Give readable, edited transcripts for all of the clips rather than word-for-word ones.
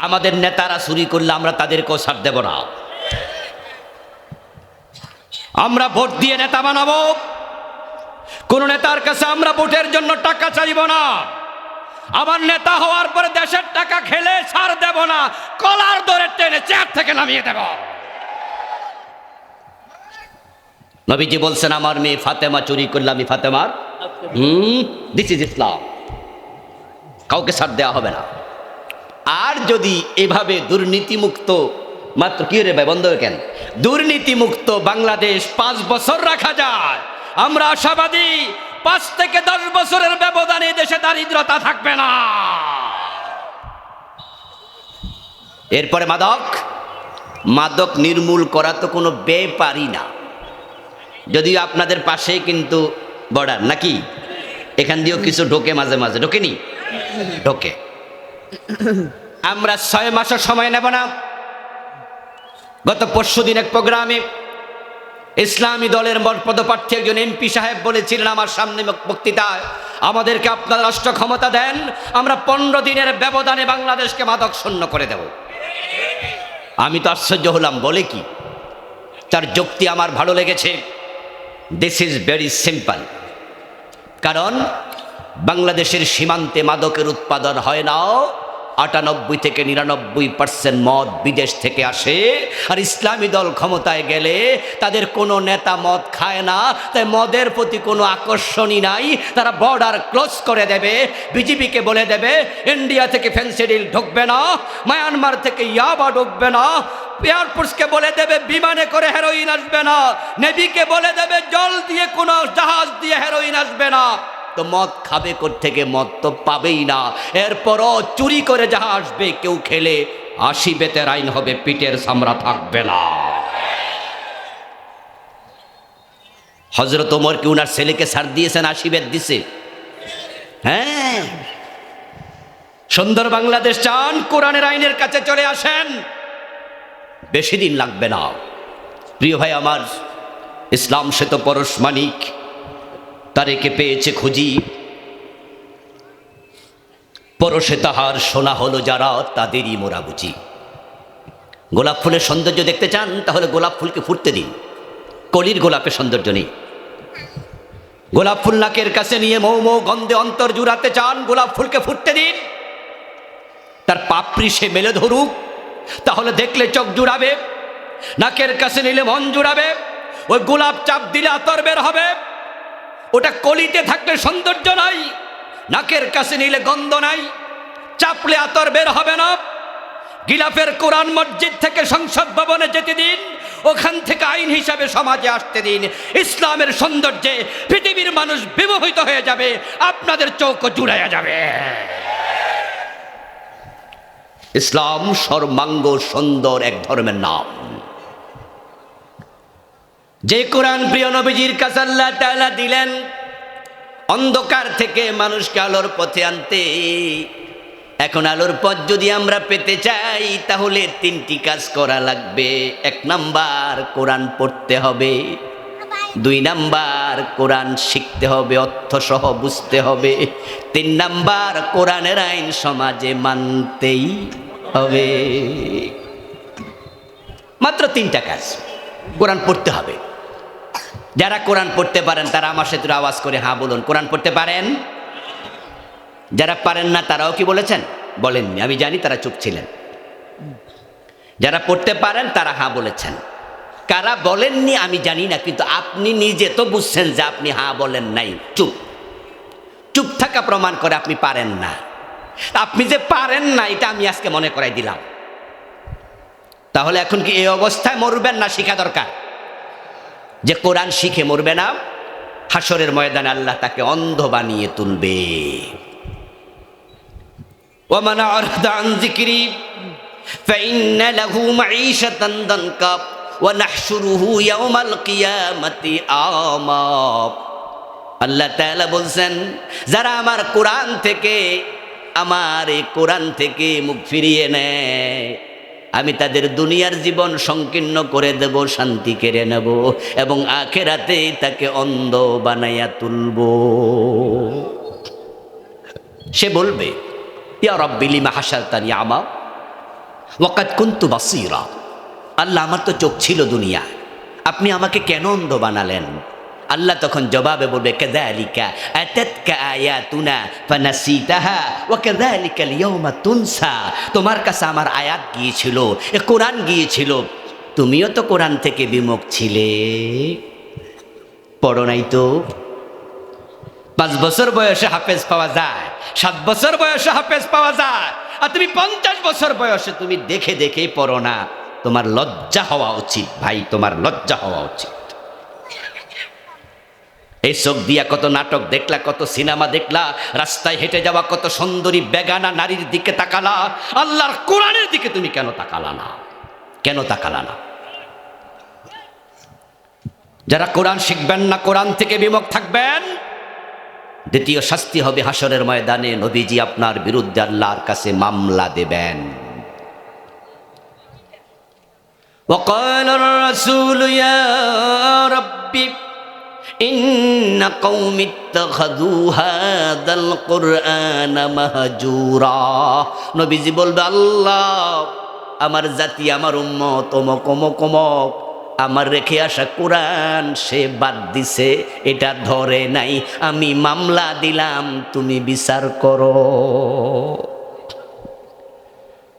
আমাদের নেতারা চুরি করলে আমরা তাদেরকেও ছাড় দেব না। আমরা ভোট দিয়ে নেতা বানাবো, কোন নেতার কাছে আমরা ভোটের জন্য টাকা চাইব না। আমার নেতা হওয়ার পরে দেশের টাকা খেলে ছাড় দেব না, কলার ধরে টেনে চেয়ার থেকে নামিয়ে দেব। নবীজি বলছেন, আমার মেয়ে ফাতেমা চুরি করলে আমি ফাতেমার দিস ইজ ইসলাম, কাউকে ছাড় দেওয়া হবে না। আর যদি এভাবে দুর্নীতিমুক্ত, মাত্র কি রে ভাই বন্ধ কেন, দুর্নীতিমুক্ত বাংলাদেশ 5 বছর রাখা যায়, আমরা আশাবাদী 5 থেকে 10 বছরের ব্যবধানে দেশে দারিদ্রতা থাকবে না। এরপরে মাদক নির্মূল করা তো কোনো ব্যাপারই না। যদিও আপনাদের পাশেই কিন্তু বর্ডার নাকি, এখান দিয়েও কিছু ঢোকে, মাঝে মাঝে ঢোকেনি, ঢোকে। আমরা 6 মাসের সময় নেব না। গত পরশুদিন এক প্রোগ্রামে ইসলামী দলের পদপ্রার্থী একজন এমপি সাহেব বলেছিলেন আমার সামনে বক্তৃতায়, আমাদেরকে আপনারা রাষ্ট্র ক্ষমতা দেন, আমরা 15 দিনের ব্যবধানে বাংলাদেশকে মাদক শূন্য করে দেব। আমি তো আশ্চর্য হলাম, বলে কি? তার যুক্তি আমার ভালো লেগেছে। This is very simple. কারণ বাংলাদেশের সীমান্তে মাদকের উৎপাদন হয় না, 98 থেকে 99% মদ বিদেশ থেকে আসে। আর ইসলামী দল ক্ষমতায় গেলে তাদের কোনো নেতা মদ খায় না, তাই মদের প্রতি কোনো আকর্ষণই নাই। তারা বর্ডার ক্লোজ করে দেবে, বিজেপিকে বলে দেবে ইন্ডিয়া থেকে ফেন্সিডিল ঢুকবে না, মায়ানমার থেকে ইয়াবা ঢুকবে না, এয়ারফোর্সকে বলে দেবে বিমানে করে হেরোইন আসবে না, নেভিকে বলে দেবে জল দিয়ে কোনো জাহাজ দিয়ে হেরোইন আসবে না। তো মদ খাবে কোত্থেকে? মদ তো পাবেই না। এরপরও চুরি করে যাহা আসবে, কেউ খেলে 80 বেতের আইন হবে, পিঠের চামড়া থাকবে না। হযরত ওমর কি উনার ছেলেকে ছাড় দিয়েছেন? 80 বেত দিছে। হ্যাঁ, সুন্দর বাংলাদেশ চান, কোরআনের আইনের কাছে চলে আসেন, বেশি দিন লাগবে না। প্রিয় ভাই আমার, ইসলাম শ্বেত পরশ মানিক তারেকে পেয়েছে খুঁজি, পরশে তাহার সোনা হলো যারা, তাদেরই মোরা বুঝি। গোলাপ ফুলের সৌন্দর্য দেখতে চান? তাহলে গোলাপ ফুলকে ফুটতে দিন। কলির গোলাপের সৌন্দর্য নেই। গোলাপ ফুল নাকের কাছে নিয়ে মৌ মৌ গন্ধে অন্তর জুড়াতে চান? গোলাপ ফুলকে ফুটতে দিন। তার পাপড়ি সে মেলে ধরুক, তাহলে দেখলে চোখ জুড়াবে। নাকের কাছে নিলে মন জুড়াবে। ওই গোলাপ চাপ দিলে আতর বের হবে। ওটা কলিতে থাকলে সৌন্দর্য নাই, নাকের কাছে নিলে গন্ধ নাই, চাপলে আতর বের হবে না। গিলাফের কোরআন মসজিদ থেকে সংসদ ভবনে যেতে দিন, ওখান থেকে আইন হিসাবে সমাজে আসতে দিন। ইসলামের সৌন্দর্যে পৃথিবীর মানুষ বিমোহিত হয়ে যাবে, আপনাদের চৌকো জুড়াইয়া যাবে। ইসলাম সর্বাঙ্গ সুন্দর এক ধর্মের নাম। যে কোরআন প্রিয় নবীজির কাছে আল্লাহ তাআলা দিলেন অন্ধকার থেকে মানুষকে আলোর পথে আনতে। এখন আলোর পথ যদি আমরা পেতে চাই, তাহলে 3টি কাজ করা লাগবে। 1 নাম্বার, কোরআন পড়তে হবে। 2 নাম্বার, কোরআন শিখতে হবে, অর্থ সহ বুঝতে হবে। 3 নাম্বার, কোরআনের আইন সমাজে মানতেই হবে। মাত্র 3টা কাজ। কোরআন পড়তে হবে। যারা কোরআন পড়তে পারেন তারা আমার সাথে আওয়াজ করে হ্যাঁ বলুন। কোরআন পড়তে পারেন? যারা পারেন না তারাও কি বলেছেন? বলেননি, আমি জানি তারা চুপ ছিলেন। যারা পড়তে পারেন তারা হ্যাঁ বলেছেন। কারা বলেননি আমি জানি না, কিন্তু আপনি নিজে তো বুঝছেন যে আপনি হ্যাঁ বলেন নাই। চুপ থাকা প্রমাণ করে আপনি পারেন না। আপনি যে পারেন না এটা আমি আজকে মনে করাই দিলাম। তাহলে এখন কি এই অবস্থায় মরবেন না শিখা দরকার? যে কোরআন শিখে মরবে না, হাসরের ময়দানে আল্লাহ তাকে অন্ধ বানিয়ে তুলবে। ওয়ামান আরদা আন যিকরি ফাইন্না লাহু মাঈশাতান দানকা ওয়া নাহশুরুহু ইয়াওমাল কিয়ামাতি আমা। আল্লাহ তাআলা বলছেন, যারা আমার কোরআন থেকে, আমার এই কোরআন থেকে মুখ ফিরিয়ে নেয়, আমি তাদের দুনিয়ার জীবন সংকীর্ণ করে দেব, শান্তি কেড়ে নেব, এবং আখিরাতে তাকে অন্ধ বানাইয়া তুলব। সে বলবে, ইয়া রাব্বি লিমা হাশারতানি আমা, ওয়াকাদ কুনতু বাসীরা, আল্লাহ আমার তো চোখ ছিল দুনিয়া, আপনি আমাকে কেন অন্ধ বানালেন? আল্লাহ তখন জবাবে বলবে কাযালিকা আতাতকা আয়াতুনা ফানাসিতাহা ওয়া কাযালিকাল ইয়াওমা তুনসা, তোমার কাছে আমার আয়াত গিয়েছিল, এ কোরআন গিয়েছিল, তুমিও তো কোরআন থেকে বিমুখ ছিলে, পড়ো নাই তো। 5 বছর বয়সে হাফেজ পাওয়া যায়, 7 বছর বয়সে হাফেজ পাওয়া যায়, আর তুমি 50 বছর বয়সে তুমি দেখে দেখেই পড়ো না। তোমার লজ্জা হওয়া উচিত ভাই, তোমার লজ্জা হওয়া উচিত। এই চোখ দিয়া কত নাটক দেখলা, কত সিনেমা দেখলা, রাস্তায় হেঁটে যাওয়া কত সুন্দরী বেগানা নারীর দিকে তাকালা, আল্লাহর কোরআনের দিকে তুমি কেন তাকালা না? কেন তাকালা না? যারা কোরআন শিখবেন না, কোরআন থেকে বিমুখ থাকবেন, দ্বিতীয় শাস্তি হবে হাসরের ময়দানে, নবীজি আপনার বিরুদ্ধে আল্লাহর কাছে মামলা দেবেন। وقال الرسول يا ربي إن قوم اتخذوا هذا القرآن مهجورا, নবীজি বলবে আল্লাহ আমার জাতি, আমার উম্মত অমুক অমুক অমুক আমার রেখে আসা কোরআন সে বাদ দিছে, এটা ধরে নাই, আমি মামলা দিলাম, তুমি বিচার করো।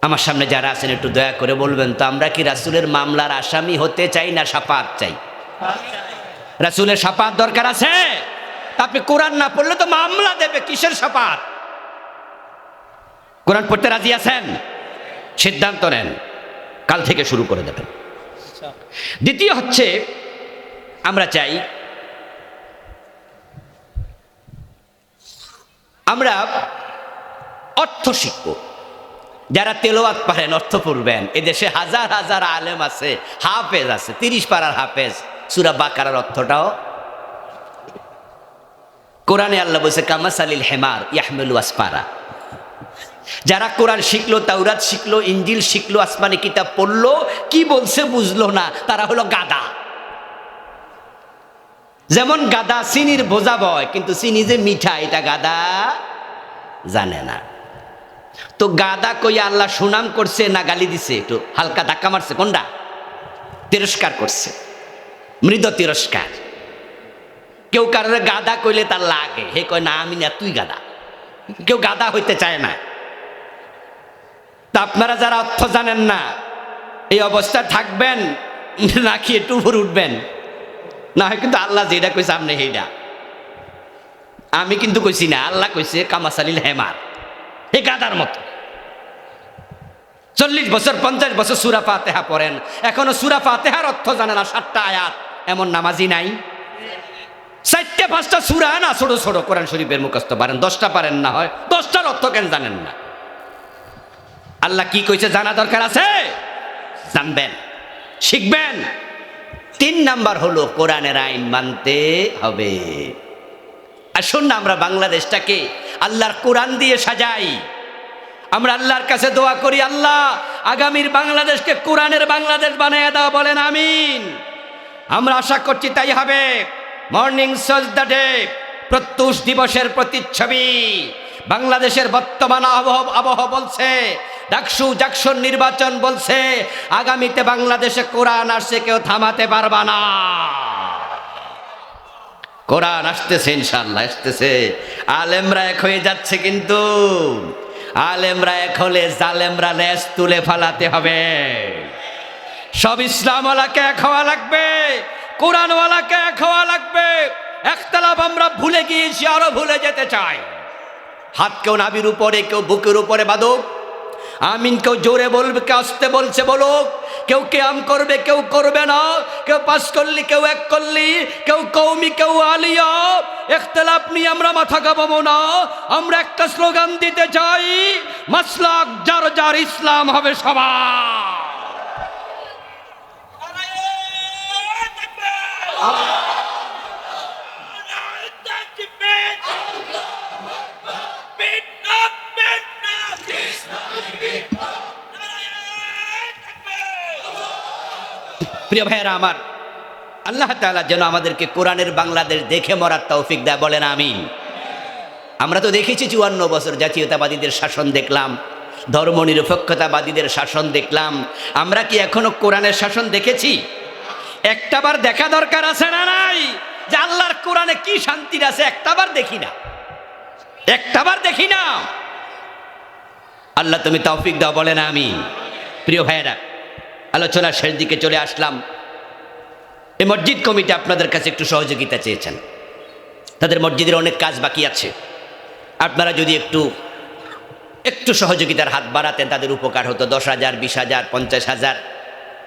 আমার সামনে যারা আছেন একটু দয়া করে বলবেন তো, আমরা কি রাসূলের মামলার আসামি হতে চাই না শাফাত চাই? রাসূলের শাফাত দরকার আছে? আপনি কোরআন না পড়লে তো মামলা দেবে, কিসের শাফাত? কোরআন পড়তে রাজি আছেন? সিদ্ধান্ত নেন, কাল থেকে শুরু করে দেবেন। দ্বিতীয় হচ্ছে, আমরা চাই আমরা অর্থ শিখব। যারা তেলাওয়াত পারেন, অর্থ পড়বেন। এদেশে হাজার হাজার আলেম আছে, হাফেজ আছে, 30 পারার হাফেজ, সূরা বাকারার অর্থটাও। কোরআনে আল্লাহ বলছে কামাসালিল হিমার ইয়াহমিলু আসফারা, যারা কোরআন শিখলো, তাওরাত শিখলো, ইঞ্জিল শিখলো, আসমানি কিতাব পড়লো, কি বলছে বুঝলো না, তারা হলো গাধা। যেমন গাধা চিনির বোঝা বয়, কিন্তু চিনি যে মিঠা এটা গাধা জানে না। তো গাধা কই আল্লাহ সুনাম করছে না গালি দিছে? একটু হালকা ধাক্কা মারছে, কোনটা? তিরস্কার করছে, মৃদ তিরস্কার। কেউ কারোর গাধা কইলে তার লাগে, হে কয় না আমি না, তুই গাধা। কেউ গাধা হইতে চায় না। তা আপনারা যারা অর্থ জানেন না, এই অবস্থায় থাকবেন নাকি একটু উপর উঠবেন? না হয় কিন্তু আল্লাহ যেটা কইছে আপনি সেইটা, আমি কিন্তু কইছি না, আল্লাহ কইছে কামাসালিল হেমার, হে গাদার মতো। 40 বছর 50 বছর সূরা ফাতিহা পড়েন, এখনো সূরা ফাতিহার অর্থ জানেন না, 7টা আয়াত। এমন নামাজি নাই? 4টা 5টা সূরা না ছোট ছোট কোরআন শরীফের মুখস্থ পারেন, 10টা পারেন না, হয় 10টার অর্থ কেন জানেন না? আল্লাহ কি কইছে জানা দরকার আছে, জানবেন, শিখবেন। 3 নাম্বার হলো কোরআনের আইন মানতে হবে। আসুন না আমরা বাংলাদেশটাকে আল্লাহর কোরআন দিয়ে সাজাই। আমরা আল্লাহর কাছে দোয়া করি, আল্লাহ আগামীর বাংলাদেশকে কোরআনের বাংলাদেশ বানিয়ে দাও, বলেন আমিন। আমরা আশা করছি তাই হবে। মর্নিং সাজদা ডে, প্রত্যুষ দিবসের প্রতিচ্ছবি। বাংলাদেশের বর্তমান আবহাওয়া বলছে, ডাকসু জাকসুর নির্বাচন বলছে, আগামীতে বাংলাদেশে কোরআন আসছে, কেউ থামাতে পারবা না। কোরআন আসতেছে, ইনশাআল্লাহ আসতেছে। আলেমরা এক হয়ে যাচ্ছে, কিন্তু আলেমরা এক হলে জালেমরা লেজ তুলে ফালাতে হবে। সব ইসলামওয়ালাকে এক হওয়া লাগবে, কোরআনওয়ালাকে এক হওয়া লাগবে। একতলাপ আমরা ভুলে গিয়েছি, আরো ভুলে যেতে চাই। হাত কেউ নাভির উপরে, কেউ বুকের উপরে বাঁধুক, আমিন কেউ জোরে বলবে, কেউ আসতে বলছে বলুক। কেউ কিয়াম করবে, কেউ করবে না, কেউ 5 করলি, কেউ 1 করলি, কেউ কওমি, কেউ আলিয়া। ইখতিলাফ নিয়ে আমরা মাথা ঘামাবো না। আমরা একটা স্লোগান দিতে চাই, মাসলাক যার যার, ইসলাম হবে সবার। প্রিয় ভাইয়েরা আমার, আল্লাহ তাআলা যেন আমাদেরকে কোরআনের বাংলাদেশ দেখে মরার তৌফিক দেয়, বলেন আমিন। আমরা তো দেখেছি 54 বছর জাতীয়তাবাদীদের শাসন দেখলাম, ধর্মনিরপেক্ষতাবাদীদের শাসন দেখলাম, আমরা কি এখনো কোরআনের শাসন দেখেছি? একটাবার দেখা দরকার আছে না নাই, যে আল্লাহর কোরআনে কি শান্তি আছে? একটাবার দেখি না, একটাবার দেখি না। আল্লাহ তুমি তৌফিক দাও, বলেন আমিন। প্রিয় ভাইয়েরা, আলোচনার শেষ দিকে চলে আসলাম। এই মসজিদ কমিটি আপনাদের কাছে একটু সহযোগিতা চেয়েছেন। তাদের মসজিদের অনেক কাজ বাকি আছে। আপনারা যদি একটু সহযোগিতার হাত বাড়াতেন তাদের উপকার হতো। 10,000, 20,000, 50,000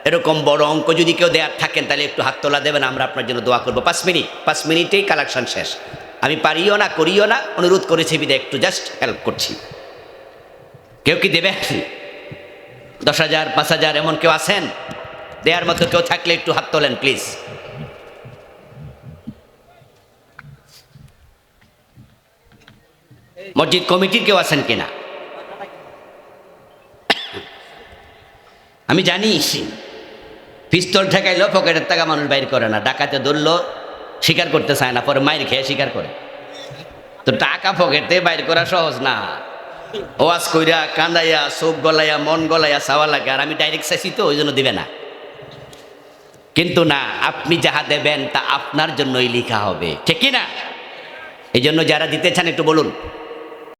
এরকম বড় অঙ্ক যদি কেউ দেওয়ার থাকেন তাহলে একটু হাত তোলা দেবেন, আমরা আপনার জন্য দোয়া করবো। 5 মিনিটেই কালেকশন শেষ। আমি পারিও না, করিও না, অনুরোধ করেছি বিদে একটু জাস্ট হেল্প করছি। কেউ কি দেবে? 10,000, 5,000 এমন কেউ আছেন? দেওয়ার মতো কেউ থাকলে একটু হাত তোলেন প্লিজ। মসজিদ কমিটির কেউ আছেন কিনা? আমি জানি পিস্তল ঠেকাইলো পকেটের টাকা মানুষ বাইর করে না, ডাকাতে ধরলো স্বীকার করতে চায় না, পরে মাইর খেয়ে স্বীকার করে। তো টাকা পকেটে বাইর করা সহজ না, ওয়াজ কইরা কান্দাইয়া চোখ গলাইয়া মন গলাইয়া চাওয়া লাগে। আর আমি ডাইরেক্ট চাইছি তো, ওই জন্য দিবে না। কিন্তু না, আপনি যাহা দেবেন তা আপনার জন্যই লেখা হবে, ঠিক কি না? এই জন্য যারা দিতে চান একটু বলুন।